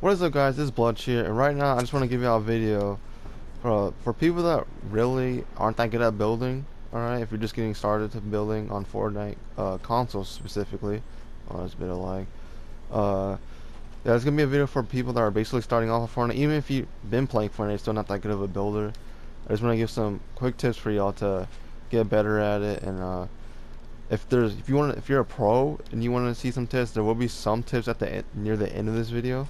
What is up, guys? This is Bloods here, and right now I just want to give y'all a video for people that really aren't that good at building. Alright, if you're just getting started to building on Fortnite consoles specifically. Oh, there's a bit of lag. Uh, yeah, it's gonna be a video for people that are basically starting off on Fortnite. Even if you've been playing Fortnite, still not that good of a builder. I just want to give some quick tips for y'all to get better at it. And if you're a pro and you want to see some tips, there will be some tips at the near the end of this video.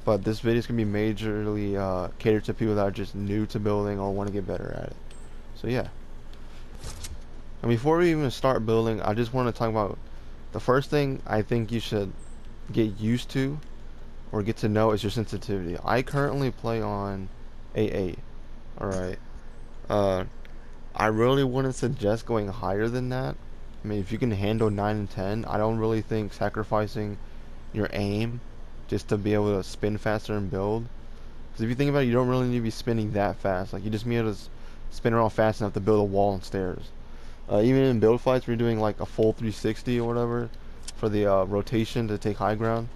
But this video is going to be majorly catered to people that are just new to building or want to get better at it. So yeah. And before we even start building, I just want to talk about the first thing I think you should get used to or get to know is your sensitivity. I currently play on A8. Alright. I really wouldn't suggest going higher than that. I mean, if you can handle 9 and 10, I don't really think sacrificing your aim just to be able to spin faster and build. Because if you think about it, you don't really need to be spinning that fast. Like, you just need to spin around fast enough to build a wall and stairs. Even in build fights, we're doing like a full 360 or whatever for the rotation to take high ground.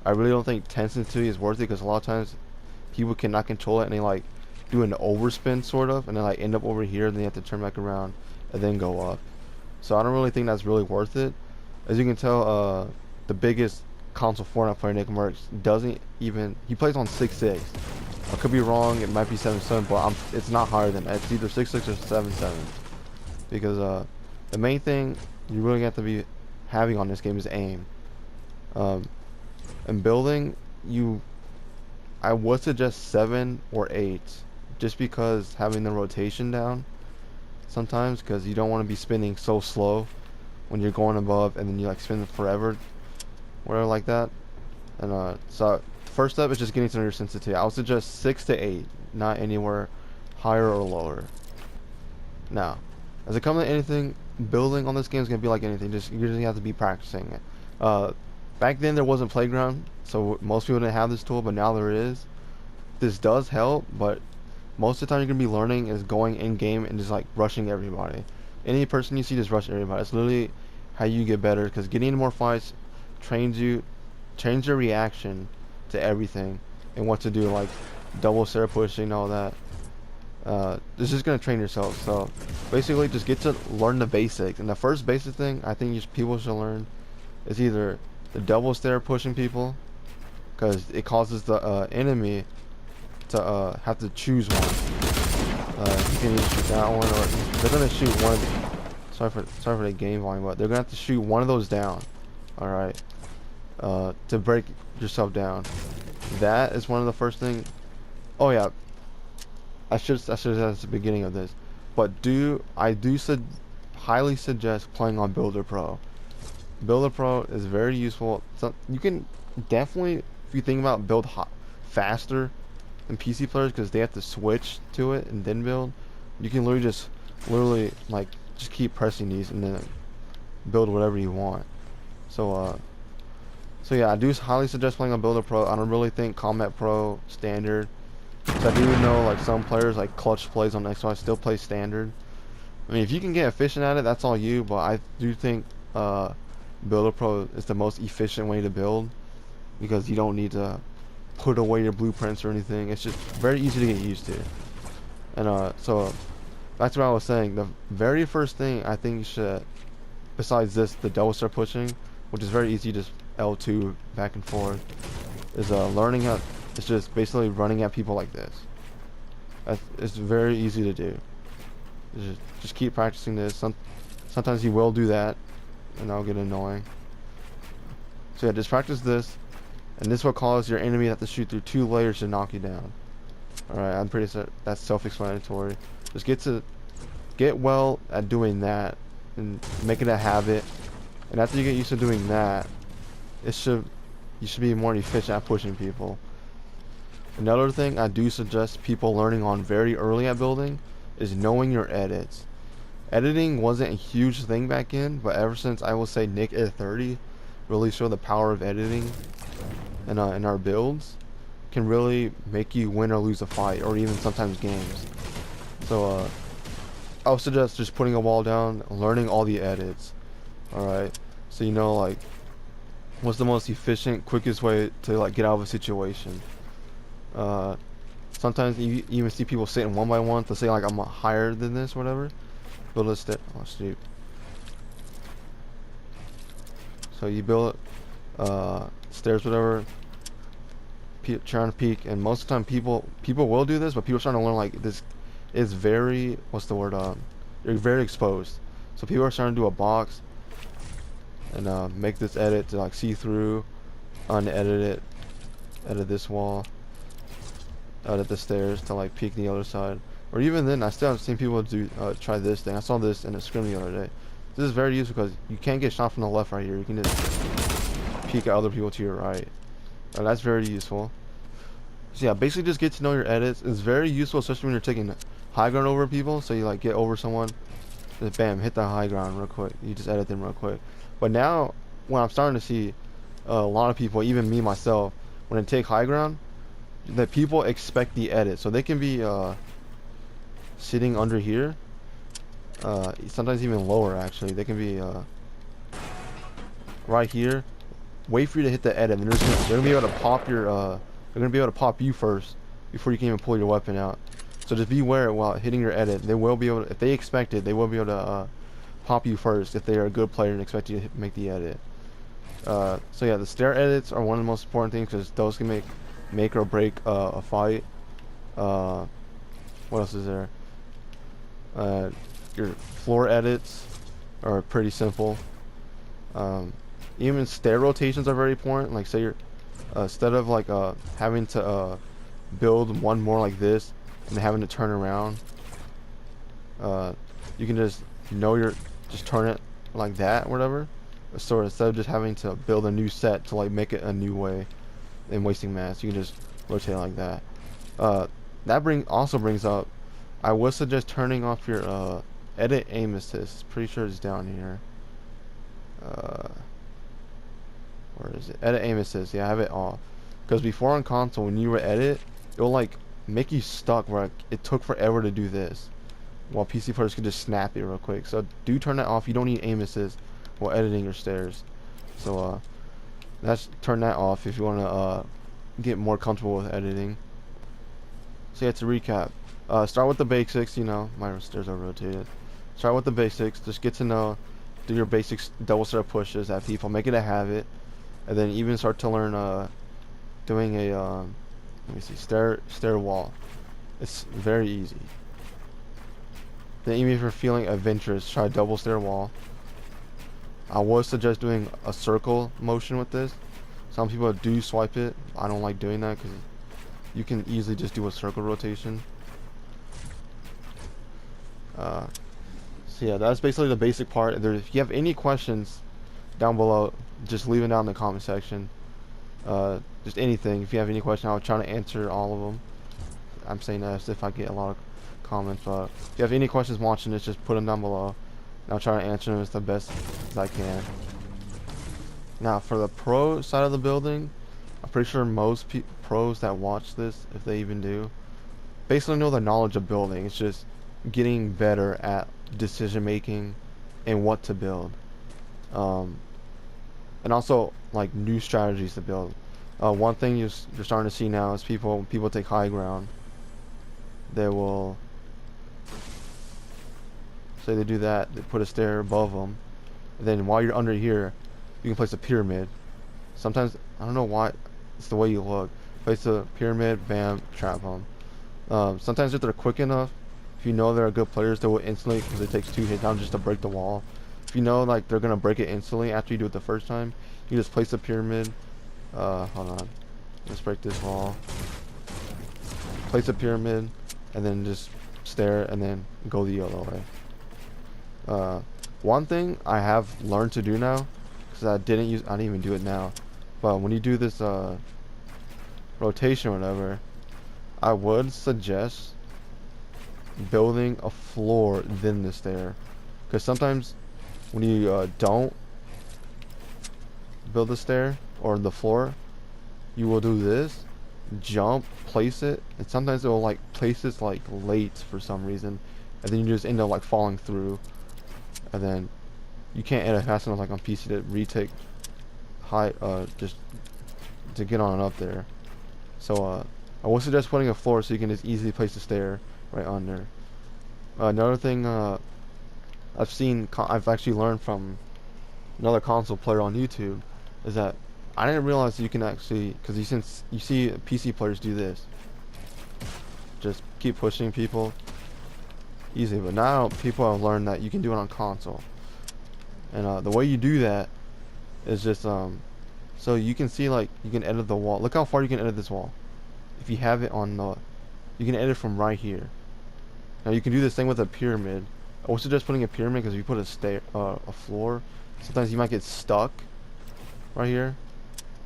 I really don't think 10 sensitivity is worth it because a lot of times people cannot control it and they like do an overspin sort of, and then like end up over here and then you have to turn back around and then go up. So I don't really think that's really worth it. As you can tell, the biggest console Fortnite player, Nick Merckx, he plays on 6.6. I could be wrong, it might be 7.7, but it's not higher than that. It's either 6.6 or 7.7. Because the main thing you really have to be having on this game is aim. And building, I would suggest 7 or 8, just because having the rotation down sometimes, because you don't want to be spinning so slow when you're going above and then you like spin forever, whatever like that. And so first step is just getting to know your sensitivity. I would suggest 6 to 8, not anywhere higher or lower. Now, as it comes to anything, building on this game is gonna be like anything. You just have to be practicing it. Back then there wasn't Playground, so most people didn't have this tool, but now there is. This does help, but most of the time you're gonna be learning is going in game and just like rushing everybody. Any person you see just rush everybody. It's literally how you get better, because getting into more fights trains your reaction to everything and what to do, like double stair pushing, all that. This is gonna train yourself. So basically, just get to learn the basics. And the first basic thing I think people should learn is either the double stair pushing people, because it causes the enemy to have to choose one. You can either shoot that one, or they're gonna shoot one. Sorry for the game volume, but they're gonna have to shoot one of those down. All right. To break yourself down. That is one of the first things. Oh yeah. I should have said at the beginning of this, but I highly suggest playing on Builder Pro. Builder Pro is very useful. So you can definitely, if you think about build faster than PC players, because they have to switch to it and then build. You can literally like just keep pressing these and then build whatever you want. So yeah, I do highly suggest playing on Builder Pro. I don't really think Combat Pro Standard. So I do know like some players like Clutch plays on Xbox still play Standard. I mean, if you can get efficient at it, that's all you. But I do think Builder Pro is the most efficient way to build, because you don't need to put away your blueprints or anything. It's just very easy to get used to. And so back to what I was saying. The very first thing I think you should, besides this, the double stair pushing, which is very easy, just L2 back and forth, is learning how. It's just basically running at people like this. It's very easy to do. Just keep practicing this. Sometimes you will do that, and that'll get annoying. So yeah, just practice this, and this will cause your enemy to have to shoot through 2 layers to knock you down. Alright, I'm pretty sure that's self-explanatory. Just get well at doing that, and make it a habit. And after you get used to doing that, you should be more efficient at pushing people. Another thing I do suggest people learning on very early at building is knowing your edits. Editing wasn't a huge thing back in, but ever since I will say Nick at 30 really showed the power of editing in our builds, can really make you win or lose a fight, or even sometimes games. So I would suggest just putting a wall down, learning all the edits. Alright, so you know, like, what's the most efficient, quickest way to like get out of a situation. Uh, Sometimes you even see people sitting one by one to say like I'm higher than this, whatever. Build a step. Oh shoot. So you build stairs, whatever. Trying to peek, and most of the time people will do this, but people are starting to learn like this is very what's the word? You're very exposed. So people are starting to do a box and make this edit to like see through, unedit it, edit this wall, edit the stairs to like peek the other side. Or even then, I still have seen people do try this thing. I saw this in a scrim the other day. This is very useful because you can't get shot from the left right here. You can just peek at other people to your right. That's very useful. So yeah, basically just get to know your edits. It's very useful, especially when you're taking high ground over people. So you like get over someone, just bam, hit the high ground real quick. You just edit them real quick. But now, when I'm starting to see a lot of people, even me myself, when I take high ground, that people expect the edit. So they can be sitting under here, sometimes even lower actually. They can be right here. Wait for you to hit the edit, and they're gonna be able to pop your they're gonna be able to pop you first before you can even pull your weapon out. So just beware while hitting your edit. They will be able to, if they expect it, they will be able to pop you first if they are a good player and expect you to make the edit. So yeah, the stair edits are one of the most important things because those can make or break a fight. What else is there? Your floor edits are pretty simple. Even stair rotations are very important. Like say you're instead of like having to build one more like this and having to turn around, you can just just turn it like that or whatever. So instead of just having to build a new set to like make it a new way and wasting mass, you can just rotate it like that. That also brings up, I would suggest turning off your edit aim assist. Pretty sure it's down here. Where is it? Edit aim assist. Yeah, I have it off. Because before on console, when you were edit, it'll like make you stuck where it took forever to do this, while PC players could just snap it real quick. So do turn that off. You don't need aim assist while editing your stairs. So turn that off if you want to get more comfortable with editing. So yeah, to recap, start with the basics. You know, my stairs are rotated. Start with the basics. Just get to know, do your basics double stair pushes at people. Make it a habit. And then even start to learn doing a let me see, stair wall. It's very easy. Then even if you're feeling adventurous, try double stair wall. I would suggest doing a circle motion with this. Some people do swipe it. I don't like doing that because you can easily just do a circle rotation. So yeah, that's basically the basic part. If you have any questions down below, just leave it down in the comment section. Just anything. If you have any question, I'll try to answer all of them. I'm saying that as if I get a lot of comments, but if you have any questions watching this, just put them down below, and I'll try to answer them as the best as I can. Now, for the pro side of the building, I'm pretty sure most pros that watch this, if they even do, basically know the knowledge of building. It's just getting better at decision making and what to build. And also like new strategies to build. One thing you're starting to see now is people take high ground. They will say they do that. They put a stair above them, and then while you're under here, you can place a pyramid. Sometimes I don't know why it's the way you look. Place a pyramid, bam, trap them. Sometimes if they're quick enough, if you know they're good players, they will instantly, because it takes 2 hit down just to break the wall. If you know like they're gonna break it instantly after you do it the first time, you just place the pyramid. Hold on. Let's break this wall. Place a pyramid, and then just stare, and then go the other way. One thing I have learned to do now, because I didn't even do it now, but when you do this rotation or whatever, I would suggest building a floor then the stair, because sometimes when you don't build the stair or the floor, you will do this, jump, place it, and sometimes it will like place this like late for some reason, and then you just end up like falling through, and then you can't edit fast enough like on PC to retake high, just to get on up there. So I would suggest putting a floor so you can just easily place the stair right under. Another thing I've actually learned from another console player on YouTube is that I didn't realize you can actually, because you see PC players do this, just keep pushing people easy, but now people have learned that you can do it on console. And the way you do that is just so you can see, like, you can edit the wall. Look how far you can edit this wall. If you have it on the, you can edit from right here. Now you can do this thing with a pyramid. I would suggest putting a pyramid because if you put a floor, sometimes you might get stuck right here,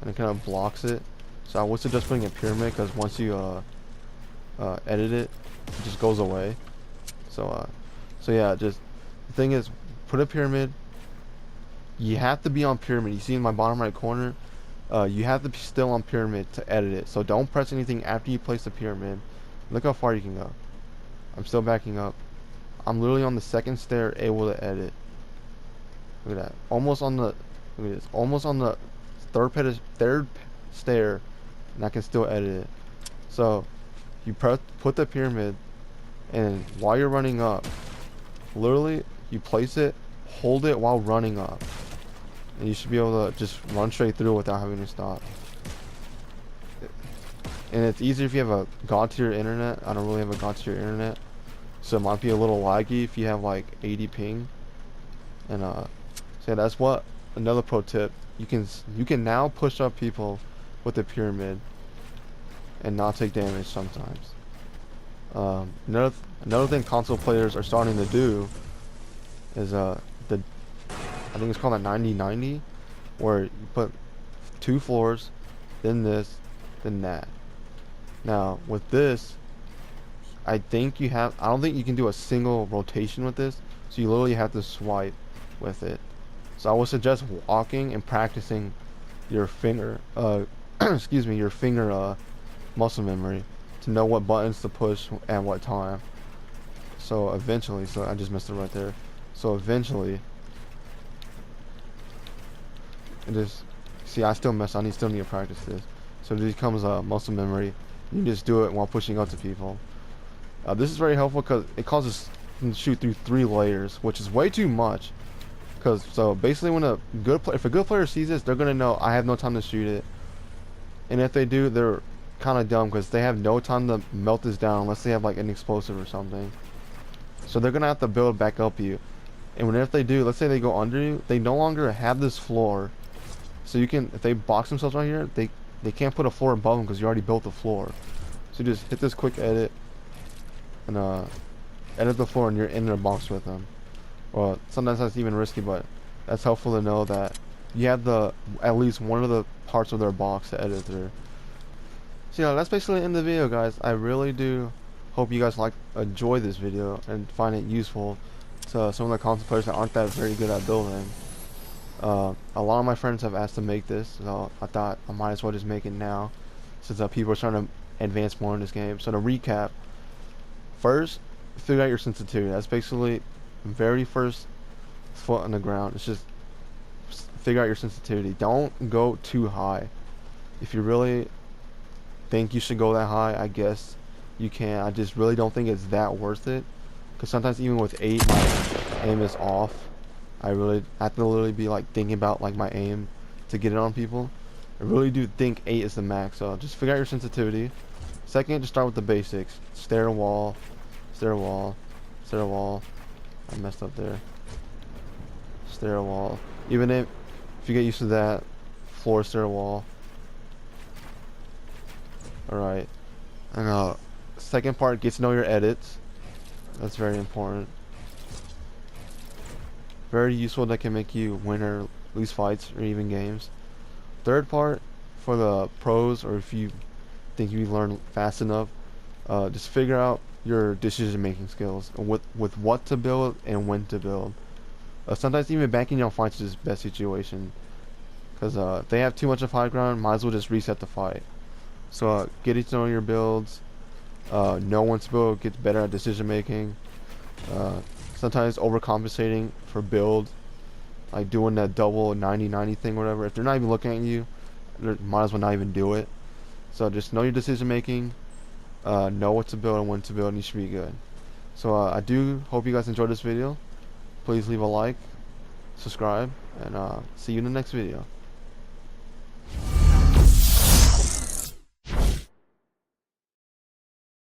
and it kind of blocks it. So I would suggest putting a pyramid because once you edit it, it just goes away. So yeah, just the thing is, put a pyramid. You have to be on pyramid. You see in my bottom right corner, you have to be still on pyramid to edit it. So don't press anything after you place the pyramid. Look how far you can go. I'm still backing up. I'm literally on the second stair, able to edit. Look at that. Almost on the, look at this. Almost on the third stair, and I can still edit it. So you put the pyramid, and while you're running up, literally you place it, hold it while running up, and you should be able to just run straight through without having to stop. And it's easier if you have a god tier internet. I don't really have a god tier internet, so it might be a little laggy if you have like 80 ping. And so yeah, that's what another pro tip. You can now push up people with the pyramid and not take damage sometimes. Another thing console players are starting to do is I think it's called a 90-90, where you put 2 floors, then this, then that. Now with this, I don't think you can do a single rotation with this, so you literally have to swipe with it. So I would suggest walking and practicing your finger excuse me, your finger muscle memory to know what buttons to push at what time. So eventually, so I just missed it right there. So eventually, it just, see, I still mess. Still need to practice this. So it becomes a muscle memory. You can just do it while pushing up to people. This is very helpful because it causes you to shoot through 3 layers, which is way too much. So basically, when if a good player sees this, they're gonna know I have no time to shoot it. And if they do, they're kind of dumb because they have no time to melt this down unless they have like an explosive or something. So they're gonna have to build back up you. And if they do, let's say they go under you, they no longer have this floor. So you can, if they box themselves right here, they can't put a floor above them because you already built the floor. So you just hit this quick edit and edit the floor, and you're in their box with them. Well, sometimes that's even risky, but that's helpful to know that you have at least one of the parts of their box to edit through. So yeah, that's basically the end of the video, guys. I really do hope you guys enjoy this video and find it useful to some of the console players that aren't that very good at building. A lot of my friends have asked to make this, so I thought I might as well just make it now, since people are trying to advance more in this game. So to recap, first, figure out your sensitivity. That's basically very first foot on the ground. It's just figure out your sensitivity. Don't go too high. If you really think you should go that high, I guess you can. I just really don't think it's that worth it, because sometimes even with 8, my aim is off. I have to literally be like thinking about like my aim to get it on people. I really do think 8 is the max. So just figure out your sensitivity. Second, just start with the basics. Stair wall, stair wall, stair wall. I messed up there. Stair wall. Even if you get used to that, floor, stair wall. Alright. And second part, get to know your edits. That's very important. Very useful, that can make you win or lose fights or even games. Third part, for the pros, or if you think you learn fast enough, just figure out your decision making skills with what to build and when to build. Sometimes even banking on fights is the best situation, because if they have too much of high ground, might as well just reset the fight. So getting to know your builds, know when to build, get better at decision making. Sometimes overcompensating for build like doing that double 90-90 thing, whatever. If they're not even looking at you, they might as well not even do it. So just know your decision making, know what to build and when to build, and you should be good. So I do hope you guys enjoyed this video. Please leave a like, subscribe, and see you in the next video.